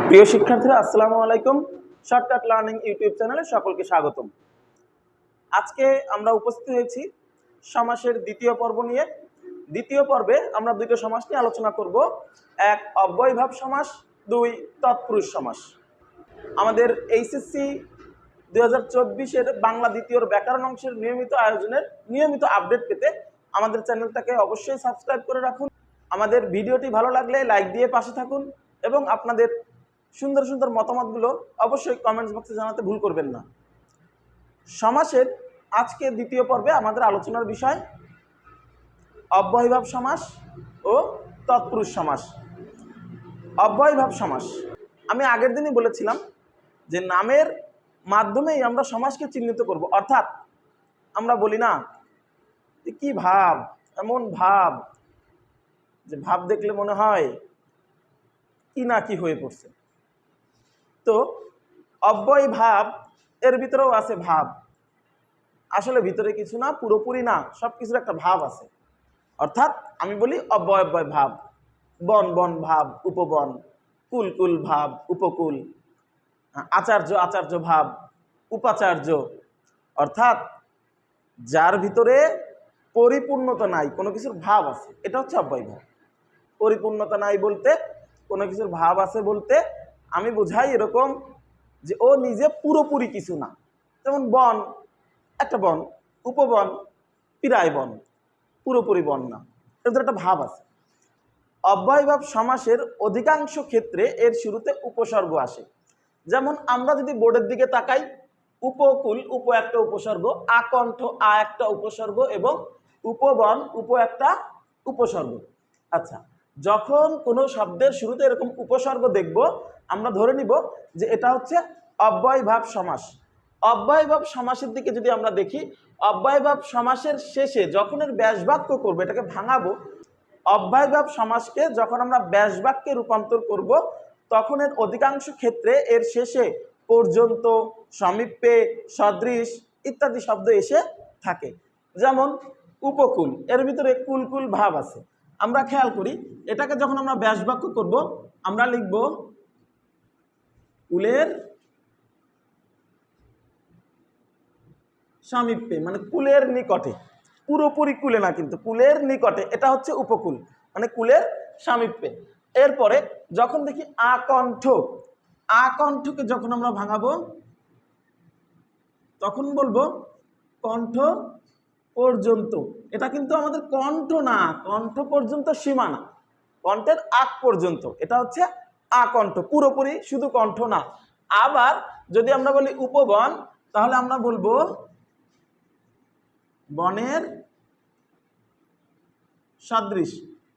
প্রিয় শিক্ষার্থীরা, আসসালামু আলাইকুম। শর্টকাট লার্নিং ইউটিউব চ্যানেলে সকলকে স্বাগতম। আজকে আমরা উপস্থিত হয়েছি সমাসের দ্বিতীয় পর্ব নিয়ে। দ্বিতীয় পর্বে আমরা দুটো সমাস নিয়ে আলোচনা করব। এক, অব্যয়ভাব সমাস। দুই, তৎপুরুষ সমাস। আমাদের এইচএসসি 2024-এর বাংলা দ্বিতীয়র ব্যাকরণ অংশের নিয়মিত আয়োজনের নিয়মিত আপডেট পেতে আমাদের চ্যানেলটাকে অবশ্যই সাবস্ক্রাইব করে রাখুন। আমাদের ভিডিওটি ভালো লাগলে লাইক দিয়ে পাশে থাকুন এবং আপনাদের সুন্দর সুন্দর মতামতগুলো অবশ্যই কমেন্টস বক্সে জানাতে ভুল করবেন না। সমাসের আজকে দ্বিতীয় পর্বে আমাদের আলোচনার বিষয় অব্যয়ভাব সমাস ও তৎপুরুষ সমাস। অব্যয়ভাব সমাস, আমি আগের দিনই বলেছিলাম যে নামের মাধ্যমেই আমরা সমাসকে চিহ্নিত করব। অর্থাৎ আমরা বলি না যে কি ভাব, এমন ভাব যে ভাব দেখলে মনে হয় কি না কি হয়ে পড়ছে। তো অব্যয় ভাব এর ভিতরেও আছে ভাব। আসলে ভিতরে কিছু না, পুরোপুরি না, সব কিছুর একটা ভাব আছে। অর্থাৎ আমি বলি অব্যয় অব্যয় ভাব, বন বন ভাব, উপবন, কুল কুল ভাব, উপকূল, আচার্য আচার্য ভাব, উপাচার্য। অর্থাৎ যার ভিতরে পরিপূর্ণতা নাই, কোনো কিছুর ভাব আছে, এটা হচ্ছে অব্যয় ভাব। পরিপূর্ণতা নাই বলতে, কোনো কিছুর ভাব আছে বলতে আমি বোঝাই এরকম যে ও নিজে পুরোপুরি কিছু না। যেমন বন, একটা বন, উপবন, প্রায় বন, পুরোপুরি বন না, এদের একটা ভাব আছে। অব্যয়ভাব সমাসের অধিকাংশ ক্ষেত্রে এর শুরুতে উপসর্গ আসে। যেমন আমরা যদি বোর্ডের দিকে তাকাই, উপকূল উপ একটা উপসর্গ, আকণ্ঠ আ একটা উপসর্গ এবং উপবন উপ একটা উপসর্গ। আচ্ছা, যখন কোনো শব্দের শুরুতে এরকম উপসর্গ দেখব, আমরা ধরে নিব যে এটা হচ্ছে অব্যয়ভাব সমাস। অব্যয়ভাব সমাসের দিকে যদি আমরা দেখি, অব্যয়ভাব সমাসের শেষে যখন এর ব্যাসবাক্য করবো, এটাকে ভাঙাবো, অব্যয়ভাব সমাসকে যখন আমরা ব্যাসবাক্যে রূপান্তর করব, তখন এর অধিকাংশ ক্ষেত্রে এর শেষে পর্যন্ত, সমীপে, সদৃশ ইত্যাদি শব্দ এসে থাকে। যেমন উপকূল, এর ভিতরে কুলকুল ভাব আছে। আমরা খেয়াল করি, এটাকে যখন আমরা ব্যাসবাক্য করব, আমরা লিখব কুলের সমীপে, মানে কুলের নিকটে, পুরোপুরি কুলে না কিন্তু কুলের নিকটে, এটা হচ্ছে উপকূল, মানে কুলের সমীপে। এরপরে যখন দেখি আকণ্ঠ, আকণ্ঠকে যখন আমরা ভাঙাবো তখন বলবো কণ্ঠ পর্যন্ত। এটা কিন্তু আমাদের কণ্ঠ না, কণ্ঠ পর্যন্ত সীমা না, কণ্ঠের আগ পর্যন্ত, এটা হচ্ছে আকণ্ঠ, পুরোপুরি শুধু কণ্ঠ না। আবার যদি আমরা বলি উপবন, তাহলে আমরা বলবো বনের সদৃশ,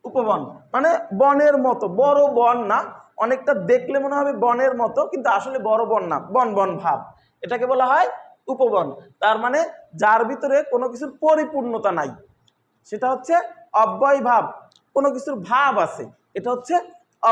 উপবন মানে বনের মতো, বড় বন না, অনেকটা দেখলে মনে হবে বনের মতো কিন্তু আসলে বড় বন না, বন বন ভাব, এটাকে বলা হয় উপবন। তার মানে যার ভিতরে কোনো কিছুর পরিপূর্ণতা নাই, সেটা হচ্ছে অব্যয় ভাব, কোনো কিছুর ভাব আছে, এটা হচ্ছে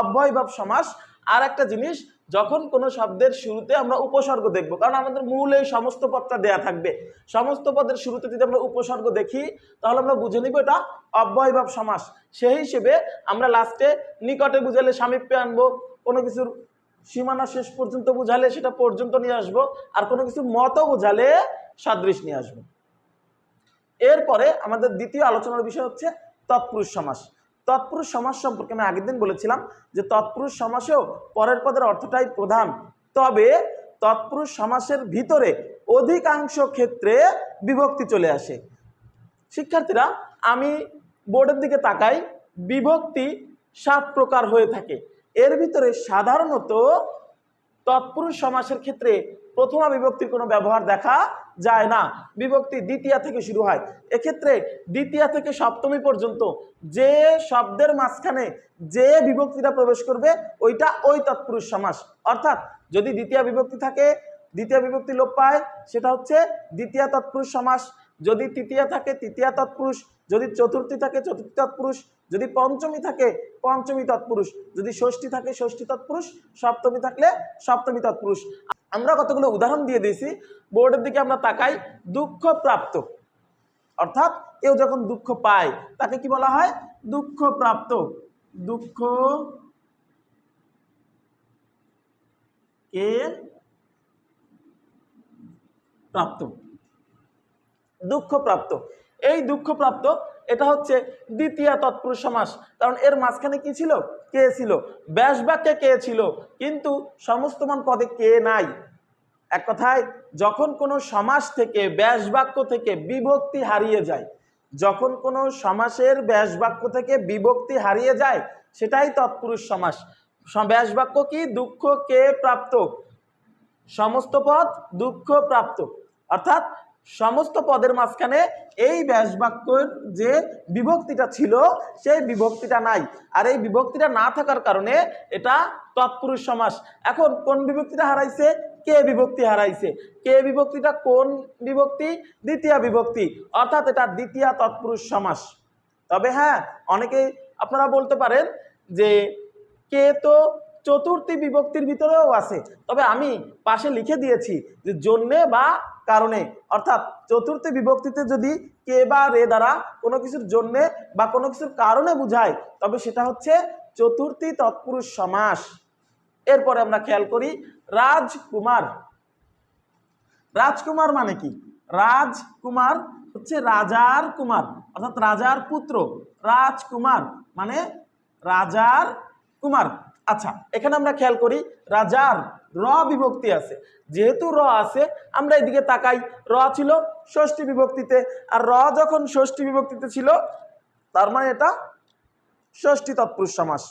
অব্যয় ভাব সমাস। আর একটা জিনিস, যখন কোনো শব্দের শুরুতে আমরা উপসর্গ দেখব, কারণ আমাদের মূল এই সমস্ত পদটা দেয়া থাকবে, সমস্ত পদের শুরুতে যদি আমরা উপসর্গ দেখি তাহলে আমরা বুঝে নিব এটা অব্যয় ভাব সমাস। সেই হিসেবে আমরা লাস্টে নিকটে বুঝালে সামীপ্যে আনবো, কোনো কিছুর সীমানা শেষ পর্যন্ত বুঝালে সেটা পর্যন্ত নিয়ে আসবো, আর কোনো কিছু মতো বুঝালে সাদৃশ নিয়ে আসবো। এরপরে আমাদের দ্বিতীয় আলোচনার বিষয় হচ্ছে তৎপুরুষ সমাস। তৎপুরুষ সমাস সম্পর্কে আমি আগের দিন বলেছিলাম যে তৎপুরুষ সমাসেও পরের পদের অর্থটাই প্রধান, তবে তৎপুরুষ সমাসের ভিতরে অধিকাংশ ক্ষেত্রে বিভক্তি চলে আসে। শিক্ষার্থীরা, আমি বোর্ডের দিকে তাকাই, বিভক্তি 7 প্রকার হয়ে থাকে। এর ভিতরে সাধারণত তৎপুরুষ সমাসের ক্ষেত্রে প্রথমা বিভক্তির কোনো ব্যবহার দেখা যায় না, বিভক্তি দ্বিতীয়া থেকে শুরু হয়। এক্ষেত্রে দ্বিতীয়া থেকে সপ্তমী পর্যন্ত যে শব্দের মাঝখানে যে বিভক্তিটা প্রবেশ করবে ওইটা ওই তৎপুরুষ সমাস। অর্থাৎ যদি দ্বিতীয় বিভক্তি থাকে, দ্বিতীয় বিভক্তি লোপ পায়, সেটা হচ্ছে দ্বিতীয় তৎপুরুষ সমাস। যদি তৃতীয়া থাকে তৃতীয়া তৎপুরুষ, যদি চতুর্থী থাকে চতুর্থী তৎপুরুষ, যদি পঞ্চমী থাকে পঞ্চমী তৎপুরুষ, যদি ষষ্ঠী থাকে ষষ্ঠী তৎপুরুষ, সপ্তমী থাকলে সপ্তমী তৎপুরুষ। আমরা কতগুলো উদাহরণ দিয়ে দিয়েছি, বোর্ডের দিকে আমরা তাকাই। দুঃখ প্রাপ্ত, অর্থাৎ কেউ যখন দুঃখ পায় তাকে কি বলা হয়? দুঃখ প্রাপ্ত। দুঃখ কে প্রাপ্ত, দুঃখপ্রাপ্ত। এই দুঃখপ্রাপ্ত এটা হচ্ছে দ্বিতীয় তৎপুরুষ সমাস, কারণ এর মাঝখানে কি ছিল? কে ছিল। ব্যাস বাক্যে কে ছিল, কিন্তু সমস্তমান পদে কে নাই। এক কথায় যখন কোনো সমাস থেকে ব্যাস বাক্য থেকে বিভক্তি হারিয়ে যায়, যখন কোনো সমাসের ব্যাস বাক্য থেকে বিভক্তি হারিয়ে যায় সেটাই তৎপুরুষ সমাস। ব্যাস বাক্য কি? দুঃখ কে প্রাপ্ত, সমস্ত পদ দুঃখ প্রাপ্ত, অর্থাৎ সমস্ত পদের মাঝখানে এই ব্যাস বাক্যের যে বিভক্তিটা ছিল সেই বিভক্তিটা নাই, আর এই বিভক্তিটা না থাকার কারণে এটা তৎপুরুষ সমাস। এখন কোন বিভক্তিটা হারাইছে? কে বিভক্তি হারাইছে। কে বিভক্তিটা কোন বিভক্তি? দ্বিতীয় বিভক্তি, অর্থাৎ এটা দ্বিতীয় তৎপুরুষ সমাস। তবে হ্যাঁ, অনেকেই আপনারা বলতে পারেন যে কে তো চতুর্থী বিভক্তির ভিতরেও আছে, তবে আমি পাশে লিখে দিয়েছি যে জন্যে বা কারণে, অর্থাৎ চতুর্থী বিভক্তিতে যদি কে বা রে দ্বারা কোনো কিছুর জন্যে বা কোনো কিছুর কারণে বুঝায় তবে সেটা হচ্ছে চতুর্থী তৎপুরুষ সমাস। এরপরে আমরা খেয়াল করি রাজকুমার। রাজকুমার মানে কি? রাজকুমার হচ্ছে রাজার কুমার, অর্থাৎ রাজার পুত্র। রাজকুমার মানে রাজার কুমার। আচ্ছা, এখানে আমরা খেয়াল করি রাজার র বিভক্তি আছে, যেহেতু র আছে আমরা এদিকে তাকাই। র ছিল ষষ্ঠী বিভক্তিতে, আর র যখন ষষ্ঠী বিভক্তিতে ছিল তার মানে এটা ষষ্ঠী তৎপুরুষ সমাস।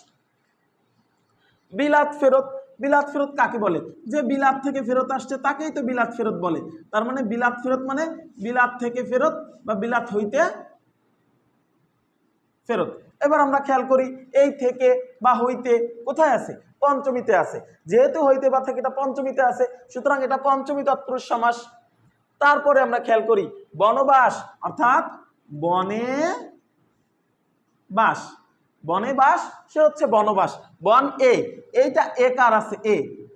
বিলাত ফেরত। বিলাত ফেরত কাকে বলে? যে বিলাত থেকে ফেরত আসছে তাকেই তো বিলাত ফেরত বলে। তার মানে বিলাত ফেরত মানে বিলাত থেকে ফেরত বা বিলাত হইতে ফেরত। এবার আমরা খেয়াল করি এই থেকে বা হইতে কোথায় আছে? পঞ্চমীতে আছে। যেহেতু হইতে বা থেকে এটা পঞ্চমীতে আছে, সুতরাং এটা পঞ্চমী তৎপুরুষ সমাস। তারপরে আমরা খেয়াল করি বনবাস, অর্থাৎ বনে বাস। বনে বাস সে হচ্ছে বনবাস। বন এইটা একার আছে,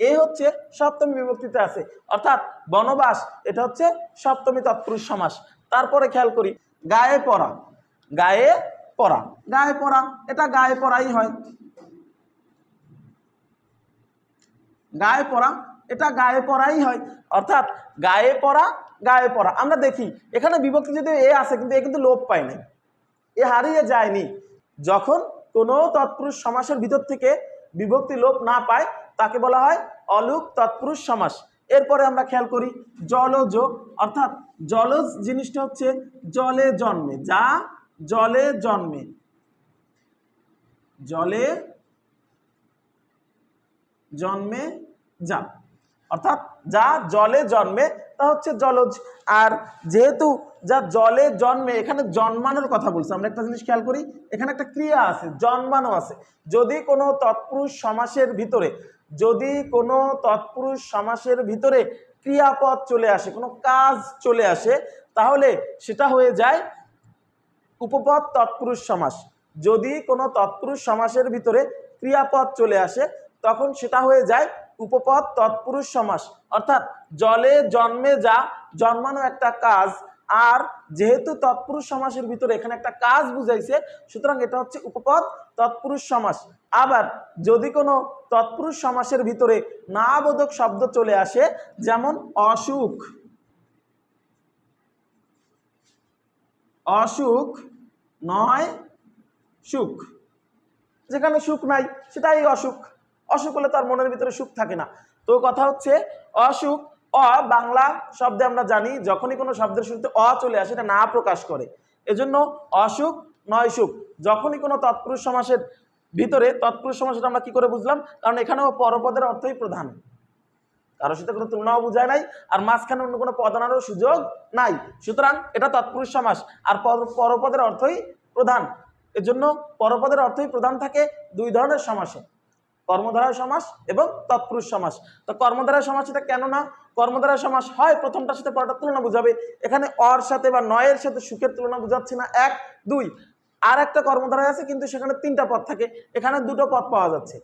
এ হচ্ছে সপ্তমী বিভক্তিতে আছে, অর্থাৎ বনবাস এটা হচ্ছে সপ্তমী তৎপুরুষ সমাস। তারপরে খেয়াল করি গায়ে পড়া। গায়ে পড়া, গায়ে পড়া এটা গায়ে পড়াই হয়। গায়ে পড়া এটা গায়ে পড়াই হয়, অর্থাৎ গায়ে পড়া গায়ে পড়া। আমরা দেখি এখানে বিভক্তি যদি এ আছে কিন্তু এ কিন্তু লোপ পায় নাই, এ হারিয়ে যায়নি। যখন কোনো তৎপুরুষ সমাসের ভিতর থেকে বিভক্তি লোপ না পায় তাকে বলা হয় অলুক তৎপুরুষ সমাস। এরপরে আমরা খেয়াল করি জলজ, অর্থাৎ জলজ জিনিসটা হচ্ছে জলে জন্মে, যা জলে জন্মে। জলে জন্মে যা, অর্থাৎ যা জলে জন্মে তা হচ্ছে জলজ। আর যেহেতু যা জলে জন্মে, এখানে জন্মানোর কথা বলছে। আমরা একটা জিনিস খেয়াল করি, এখানে একটা ক্রিয়া আছে, জন্মানো আছে। যদি কোনো তৎপুরুষ সমাসের ভিতরে, যদি কোনো তৎপুরুষ সমাসের ভিতরে ক্রিয়াপদ চলে আসে, কোনো কাজ চলে আসে, তাহলে সেটা হয়ে যায় উপপদ তৎপুরুষ সমাস। যদি কোনো তৎপুরুষ সমাসের ভিতরে ক্রিয়াপদ চলে আসে তখন সেটা হয়ে যায় উপপদ তৎপুরুষ সমাস। অর্থাৎ জলে জন্মে যা, জন্মানো একটা কাজ, আর যেহেতু তৎপুরুষ সমাসের ভিতরে এখানে একটা কাজ বুঝাইছে সুতরাং এটা হচ্ছে উপপদ তৎপুরুষ সমাস। আবার যদি কোনো তৎপুরুষ সমাসের ভিতরে নাবোধক শব্দ চলে আসে, যেমন অসুখ, অসুখ নয় সুখ, যেখানে সুখ নাই সেটাই অসুখ। অসুখ হলে তার মনের ভিতরে সুখ থাকে না। তো কথা হচ্ছে অসুখ, বাংলা শব্দে আমরা জানি যখনই কোনো শব্দের শুরুতে চলে আসে এটা না প্রকাশ করে, এজন্য অসুখ নয় সুখ। যখনই কোনো তৎপুরুষ সমাসের ভিতরে, তৎপুরুষ সমাসটা আমরা কি করে বুঝলাম? কারণ এখানেও পরপদের অর্থই প্রধান, কারোর সাথে কোনো তুলনাও বুঝায় নাই, আর মাঝখানে অন্য কোনো পদ আনারও সুযোগ নাই, সুতরাং এটা তৎপুরুষ সমাস। আর পরপদের অর্থই প্রধান, এজন্য পরপদের অর্থই প্রধান থাকে দুই ধরনের সমাসে, কর্মধারয় সমাস এবং তৎপুরুষ সমাস। তো কর্মধারয় সমাস এটা কেন না? কর্মধারয় সমাস হয় প্রথমটার সাথে পরটার তুলনা বুঝাবে, এখানে অর সাথে বা নয়ের সাথে সুখের তুলনা বুঝাচ্ছে না, 1 2। আর একটা কর্মধারয় আছে কিন্তু সেখানে 3টা পদ থাকে, এখানে 2টো পদ পাওয়া যাচ্ছে,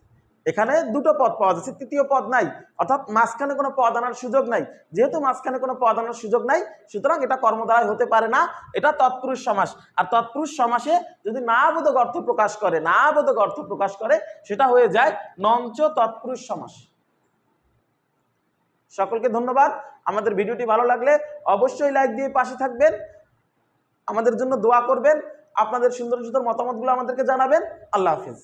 এখানে 2টো পদ পাওয়া যাচ্ছে, তৃতীয় পদ নাই, অর্থাৎ মাঝখানে কোনো পদ আনার সুযোগ নাই। যেহেতু মাঝখানে কোনো পদ আনার সুযোগ নাই সুতরাং এটা কর্মধারয় হতে পারে না, এটা তৎপুরুষ সমাস। আর তৎপুরুষ সমাসে যদি নাবোধক অর্থ প্রকাশ করে, নাবোধক অর্থ প্রকাশ করে সেটা হয়ে যায় নঞ্চ তৎপুরুষ সমাস। সকলকে ধন্যবাদ। আমাদের ভিডিওটি ভালো লাগলে অবশ্যই লাইক দিয়ে পাশে থাকবেন, আমাদের জন্য দোয়া করবেন, আপনাদের সুন্দর সুন্দর মতামতগুলো আমাদেরকে জানাবেন। আল্লাহ হাফিজ।